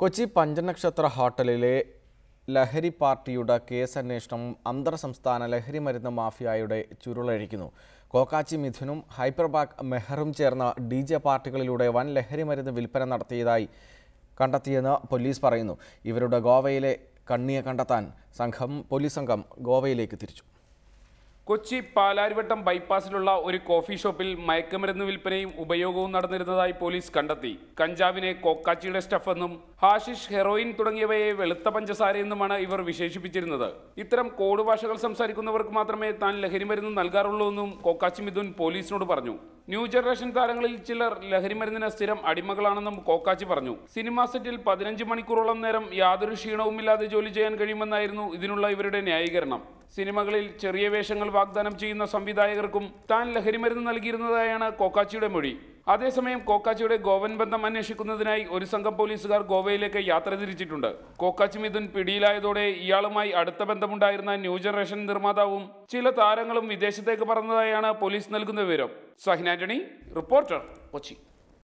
കൊച്ചി പഞ്ചനക്ഷത്ര ഹോട്ടലിലെ ലഹരി പാർട്ടിയുടെ കേസ് അന്വേഷണം അന്തർസംസ്ഥാന ലഹരി മരുന്ന് മാഫിയയുടെ ചുരുളഴിക്കുന്നു. കോക്കാച്ചി മിഥുനും ഹൈപ്പർബാഗ് മെഹറും ചേർന്ന DJ പാർട്ടികളിലൂടെ വൻ ലഹരി മരുന്ന് വിൽപ്പന നടത്തിയതായി കണ്ടെത്തിയെന്ന് പോലീസ് പറയുന്നു. ഇവരുടെ ഗോവയിലെ കണ്ണിയെ കണ്ടെത്താൻ പോലീസ് സംഘം ഗോവയിലേക്ക് തിരിച്ചു. കൊച്ചി പാലാരിവട്ടം ബൈപ്പാസിലുള്ള ഒരു കോഫി ഷോപ്പിൽ മയക്കുമരുന്ന് വിൽപ്പനയും ഉപയോഗവും നടന്നിരുന്നതായി പോലീസ് കണ്ടെത്തി. കഞ്ചാവിനെ കോക്കാച്ചിയുടെ സ്റ്റഫ് എന്നും ഹാഷിഷ്, ഹെറോയിൻ തുടങ്ങിയവയെ വെളുത്ത പഞ്ചസാരയെന്നുമാണ് ഇവർ വിശേഷിപ്പിച്ചിരുന്നത്. ഇത്തരം കോഡ് ഭാഷകൾ സംസാരിക്കുന്നവർക്ക് മാത്രമേ താൻ ലഹരിമരുന്ന് നൽകാറുള്ളൂ എന്നും കോക്കാച്ചി മിഥുൻ പോലീസിനോട് പറഞ്ഞു. ന്യൂ ജനറേഷൻ താരങ്ങളിൽ ചിലർ ലഹരിമരുന്നിന് സ്ഥിരം അടിമകളാണെന്നും കോക്കാച്ചി പറഞ്ഞു. സിനിമാ സെറ്റിൽ 15 മണിക്കൂറോളം നേരം യാതൊരു ക്ഷീണവുമില്ലാതെ ജോലി ചെയ്യാൻ കഴിയുമെന്നായിരുന്നു ഇതിനുള്ള ഇവരുടെ ന്യായീകരണം. സിനിമകളിൽ ചെറിയ വേഷങ്ങൾ വാഗ്ദാനം ചെയ്യുന്ന സംവിധായകർക്കും താൻ ലഹരിമരുന്ന് നൽകിയിരുന്നതായാണ് കോക്കാച്ചിയുടെ മൊഴി. അതേസമയം കോക്കാച്ചിയുടെ ഗോവൻ ബന്ധം അന്വേഷിക്കുന്നതിനായി ഒരു സംഘം പോലീസുകാർ ഗോവയിലേക്ക് യാത്ര തിരിച്ചിട്ടുണ്ട്. കോക്കാച്ചി മിഥുൻ പിടിയിലായതോടെ ഇയാളുമായി അടുത്ത ബന്ധമുണ്ടായിരുന്ന ന്യൂ ജനറേഷൻ നിർമ്മാതാവും ചില താരങ്ങളും വിദേശത്തേക്ക് പറന്നതായാണ് പോലീസ് നൽകുന്ന വിവരം. സഹിൻ ആന്റണി, റിപ്പോർട്ടർ, കൊച്ചി.